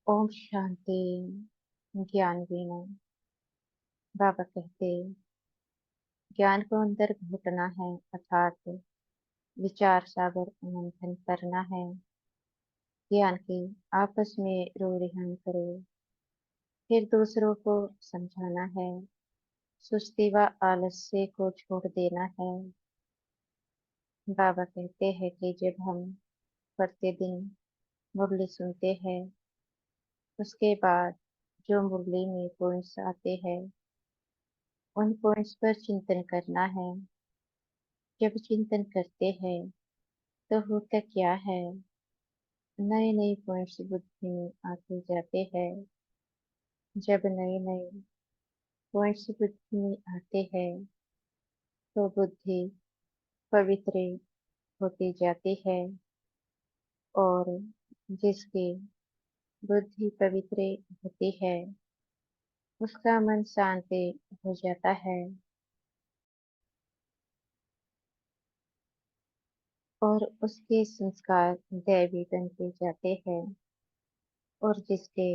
ओम शांति। ज्ञान वीणा। बाबा कहते, ज्ञान को अंदर घुटना है, अर्थात विचार सागर मंथन करना है। ज्ञान की आपस में रो रिहान करो, फिर दूसरों को समझाना है। सुस्ती व आलस्य को छोड़ देना है। बाबा कहते हैं कि जब हम प्रतिदिन मुरली सुनते हैं, उसके बाद जो मुरली में पॉइंट्स आते हैं, उन पॉइंट्स पर चिंतन करना है। जब चिंतन करते हैं तो होता क्या है, नए नए पॉइंट्स बुद्धि में आते जाते हैं। जब नए नए पॉइंट्स बुद्धि में आते हैं तो बुद्धि पवित्र होती जाती है, और जिसकी बुद्धि पवित्र होती है उसका मन शांत हो जाता है, और उसके संस्कार दैवी बनते जाते हैं। और जिसके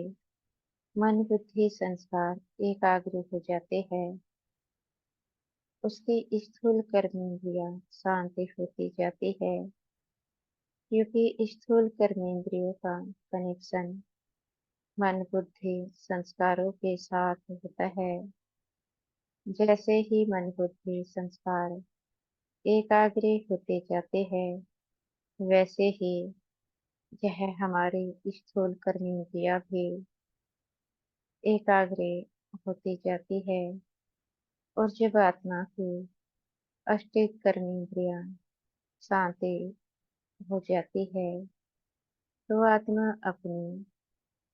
मन बुद्धि संस्कार एकाग्र हो जाते हैं, उसकी स्थूल कर्मेंद्रियां शांत होती जाती है, क्योंकि स्थूल कर्मेंद्रियों का कनेक्शन मन बुद्धि संस्कारों के साथ होता है। जैसे ही मन बुद्धि संस्कार एकाग्र होते जाते हैं, वैसे ही यह हमारी स्थूल कर्मेंद्रियां भी एकाग्र होती जाती है। और जब आत्मा की अष्टिक कर्मेंद्रियां शांत हो जाती है, तो आत्मा अपनी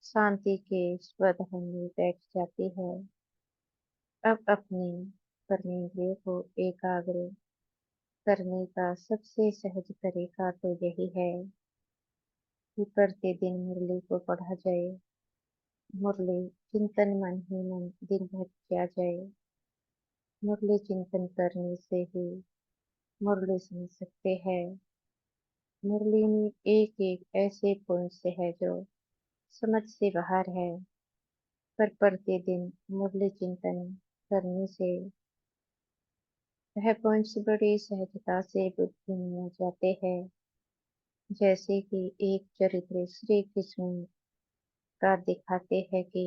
शांति के स्वधाम में बैठ जाती है। अब अपनी कर्मेंद्रियों को एकाग्र करने का सबसे सहज तरीका तो यही है कि प्रतिदिन मुरली को पढ़ा जाए। मुरली चिंतन मन ही मन दिन भर किया जाए। मुरली चिंतन करने से ही मुरली समझ सकते हैं। मुरली में एक एक ऐसे पॉइंट्स है जो समझ से बाहर है, पर प्रतिदिन मुरली चिंतन करने से वह पॉइंट्स बड़ी सहजता से बुद्धि में आ जाते हैं। जैसे कि एक चरित्र श्री कृष्ण का दिखाते हैं कि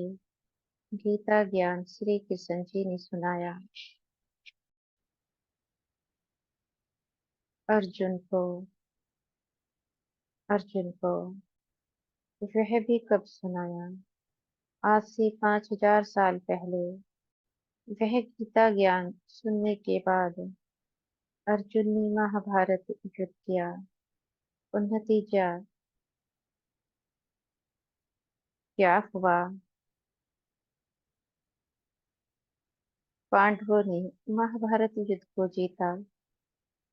गीता ज्ञान श्री कृष्ण जी ने सुनाया अर्जुन को। अर्जुन को वह भी कब सुनाया, आज से 5000 साल पहले। वह गीता ज्ञान सुनने के बाद अर्जुन ने महाभारत युद्ध किया, और नतीजा क्या हुआ, पांडवों ने महाभारत युद्ध को जीता।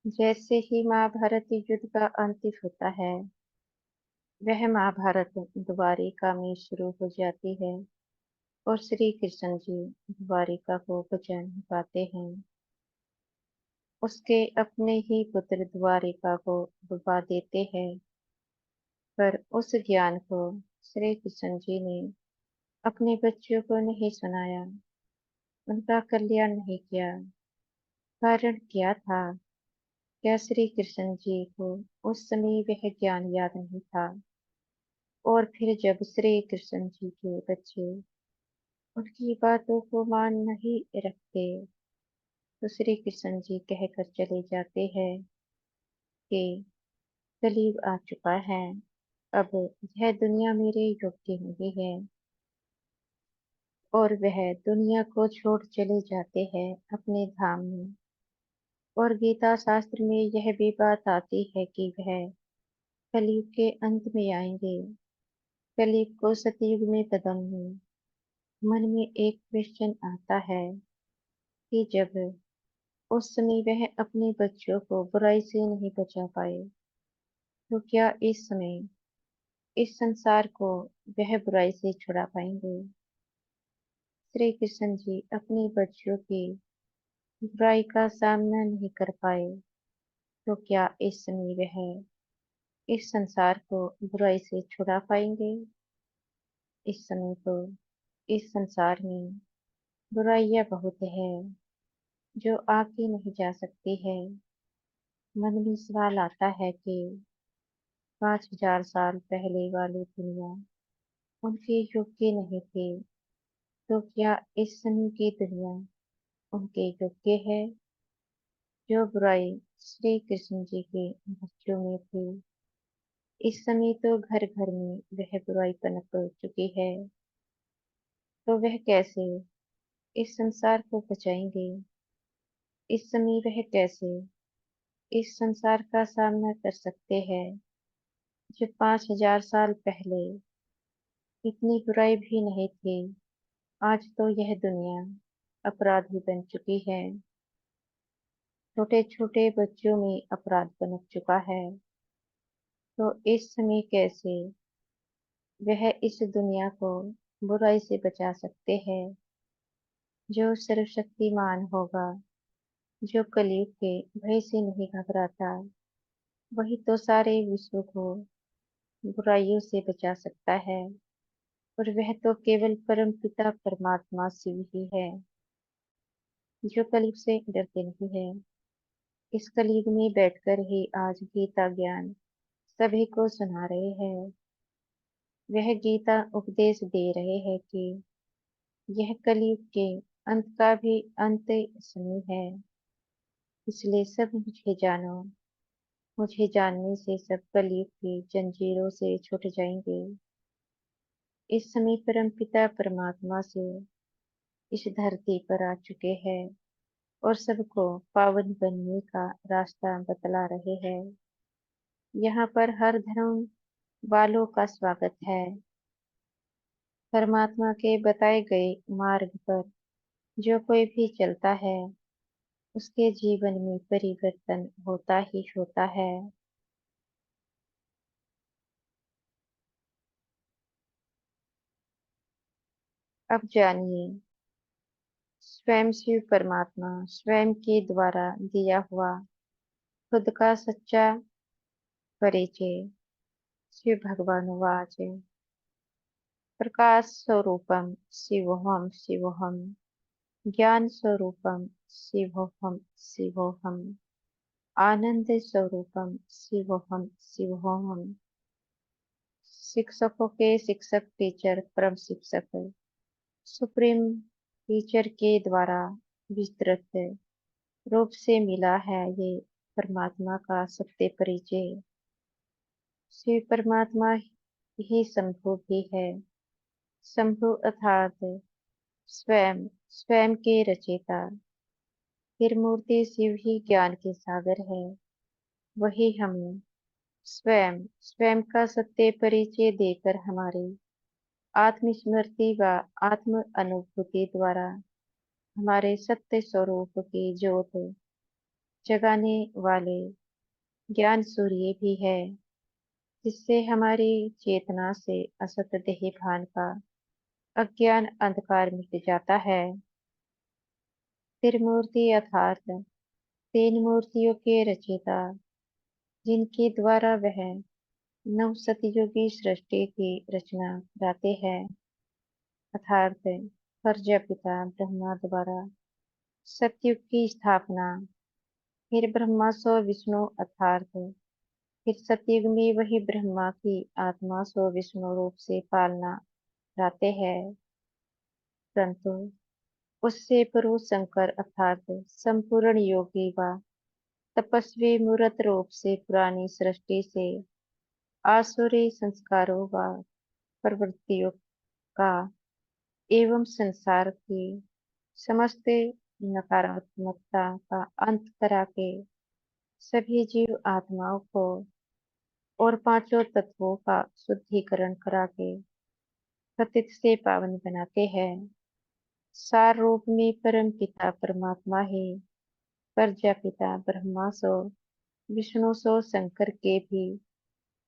जैसे ही महाभारत युद्ध का अंत होता है, वह महाभारत द्वारिका में शुरू हो जाती है, और श्री कृष्ण जी द्वारिका को वचन पाते हैं। उसके अपने ही पुत्र द्वारिका को डुबा देते हैं, पर उस ज्ञान को श्री कृष्ण जी ने अपने बच्चों को नहीं सुनाया, उनका कल्याण नहीं किया। कारण क्या था? क्या श्री कृष्ण जी को उस समय वह ज्ञान याद नहीं था? और फिर जब श्री कृष्ण जी के बच्चे उनकी बातों को मान नहीं रखते, तो श्री कृष्ण जी कहकर चले जाते हैं कि कलयुग आ चुका है, अब यह दुनिया मेरे योग्य नहीं है। और वह दुनिया को छोड़ चले जाते हैं अपने धाम में। और गीता शास्त्र में यह भी बात आती है कि वह कलयुग के अंत में आएंगे। कलयुग को सतयुग में बदलने। मन में एक क्वेश्चन आता है कि जब उस समय वह अपने बच्चों को बुराई से नहीं बचा पाए, तो क्या इस समय इस संसार को वह बुराई से छुड़ा पाएंगे? श्री कृष्ण जी अपने बच्चों की बुराई का सामना नहीं कर पाए, तो क्या इस समय वह इस संसार को बुराई से छुड़ा पाएंगे? इस समय तो इस संसार में बुराइयां बहुत है जो आके नहीं जा सकती है। मन में सवाल आता है कि 5,000 साल पहले वाली दुनिया उनके योग्य नहीं थी, तो क्या इस समय की दुनिया उनके योग्य है? जो बुराई श्री कृष्ण जी के बच्चों में थी, इस समय तो घर घर में वह बुराई पनप चुकी है। तो वह कैसे इस संसार को बचाएंगे? इस समय वह कैसे इस संसार का सामना कर सकते हैं जो 5,000 साल पहले इतनी बुराई भी नहीं थी? आज तो यह दुनिया अपराधी बन चुकी है। छोटे छोटे बच्चों में अपराध पनप चुका है। तो इस समय कैसे वह इस दुनिया को बुराई से बचा सकते हैं? जो सर्वशक्तिमान होगा, जो कलयुग के भय से नहीं घबराता, वही तो सारे विश्व को बुराइयों से बचा सकता है। और वह तो केवल परम पिता परमात्मा शिव ही है, जो कलयुग से डरते नहीं है। इस कलयुग में बैठकर ही आज गीता ज्ञान सभी को सुना रहे हैं। वह गीता उपदेश दे रहे हैं कि यह कलयुग के अंत का भी अंत समय है। इसलिए सब मुझे जानो, मुझे जानने से सब कलयुग की जंजीरों से छूट जाएंगे। इस समय परम पिता परमात्मा से इस धरती पर आ चुके हैं और सबको पावन बनने का रास्ता बतला रहे हैं। यहाँ पर हर धर्म वालों का स्वागत है। परमात्मा के बताए गए मार्ग पर जो कोई भी चलता है, उसके जीवन में परिवर्तन होता ही होता है। अब जानिए, स्वयं शिव परमात्मा स्वयं के द्वारा दिया हुआ खुद का सच्चा परिचय। शिव भगवान वाच, प्रकाश स्वरूपम शिवोहम शिवोहम, ज्ञान स्वरूपम शिवोहम शिवोहम, आनंद स्वरूपम शिवोहम शिवोहम। शिक्षकों के शिक्षक टीचर परम शिक्षक सुप्रीम टीचर के द्वारा विस्तृत रूप से मिला है ये परमात्मा का सत्य परिचय। शिव परमात्मा ही शंभु भी है। शंभु अर्थात स्वयं, स्वयं के रचयिता। फिर मूर्ति शिव ही ज्ञान के सागर है। वही हमें स्वयं, स्वयं का सत्य परिचय देकर हमारी आत्मस्मृति व आत्म अनुभूति द्वारा हमारे सत्य स्वरूप की ज्योत जगाने वाले ज्ञान सूर्य भी है, जिससे हमारी चेतना से असत देह भान का अज्ञान अंधकार मिट जाता है। त्रिमूर्ति अर्थात तीन मूर्तियों के रचयिता, जिनके द्वारा वह नव सतयुगी सृष्टि की रचना कराते हैं, अर्थात प्रजापिता ब्रह्मा द्वारा सतयुग की स्थापना। फिर ब्रह्मा सो विष्णु अर्थात फिर सतयुग में वही ब्रह्मा की आत्मा सो विष्णु रूप से पालना कराते हैं। परंतु उससे पूर्व शंकर अर्थात संपूर्ण योगी व तपस्वी मूर्त रूप से पुरानी सृष्टि से आसुरी संस्कारों व प्रवृत्तियों का एवं संसार की समस्त नकारात्मकता का अंत करा के सभी जीव आत्माओं को और पांचों तत्वों का शुद्धिकरण करा के पतित से पावन बनाते हैं। सार रूप में परम पिता परमात्मा ही प्रजापिता ब्रह्मा सो विष्णु सो शंकर के भी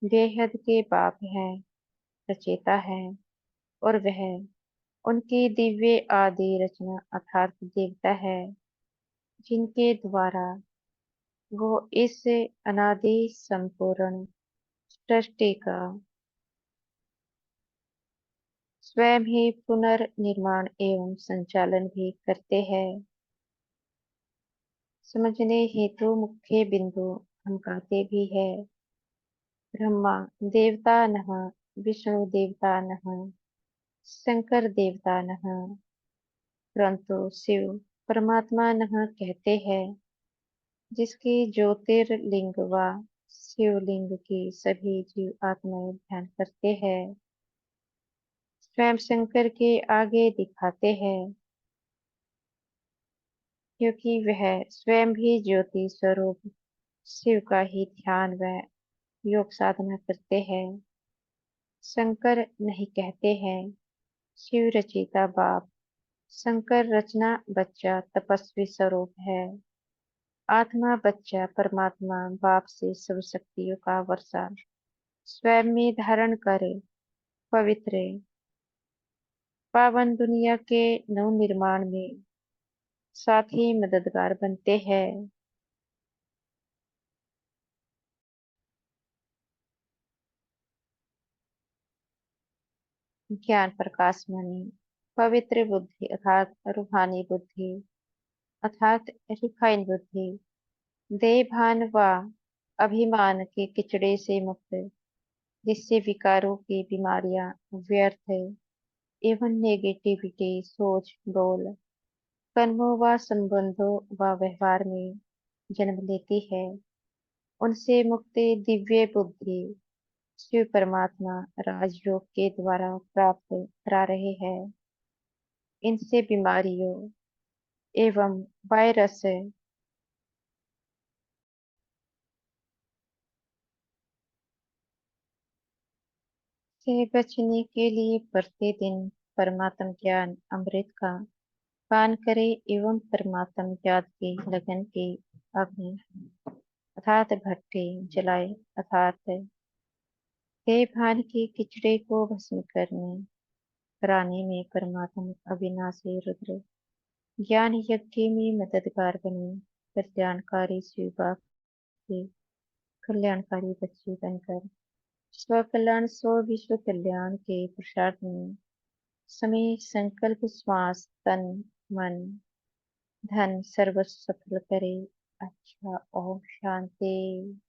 बेहद के बाप है, रचेता है। और वह उनकी दिव्य आदि रचना अर्थात देवता है, जिनके द्वारा वो इस अनादि संपूर्ण सृष्टि का स्वयं ही पुनर्निर्माण एवं संचालन भी करते हैं। समझने हेतु मुख्य बिंदु हम कहते भी है। ब्रह्मा देवता नः, विष्णु देवता नः, शंकर देवता नः, परंतु शिव परमात्मा नः कहते हैं, जिसकी ज्योतिर्लिंग व शिवलिंग की सभी जीव आत्माएं ध्यान करते हैं। स्वयं शंकर के आगे दिखाते हैं, क्योंकि वह स्वयं भी ज्योति स्वरूप शिव का ही ध्यान व योग साधना करते हैं। शंकर नहीं कहते हैं, शिव रचिता बाप। शंकर रचना बच्चा तपस्वी स्वरूप है। आत्मा बच्चा परमात्मा बाप से सब शक्तियों का वर्षा स्वयं में धारण करे, पवित्र पावन दुनिया के नवनिर्माण में साथ ही मददगार बनते हैं। ज्ञान प्रकाश मणि पवित्र बुद्धि अर्थात रूहानी बुद्धि अर्थात रिफाइन बुद्धि, देह भान व अभिमान के किचड़े से मुक्त, जिससे विकारों की बीमारियां व्यर्थ एवं नेगेटिविटी सोच बोल कर्मों व संबंधों व व्यवहार में जन्म लेती है, उनसे मुक्ति दिव्य बुद्धि शिव परमात्मा राजयोग के द्वारा प्राप्त करा रहे हैं। इनसे बीमारियों एवं वायरस से बचने के लिए प्रतिदिन परमात्म ज्ञान अमृत का पान करें एवं परमात्म ज्ञान की लगन की अग्नि अर्थात भट्टी जलाए, अर्थात देह भान के किचड़े को भस्म करने कराने में परमात्मा अविनाशी रुद्र ज्ञान यज्ञ में मददगार बने, कल्याणकारी शिवा के कल्याणकारी बच्चे बनकर स्व कल्याण स्व विश्व कल्याण के पुरुषार्थ में समय संकल्प श्वास तन मन धन सर्वस्व सफल करे। अच्छा, ओम शांति।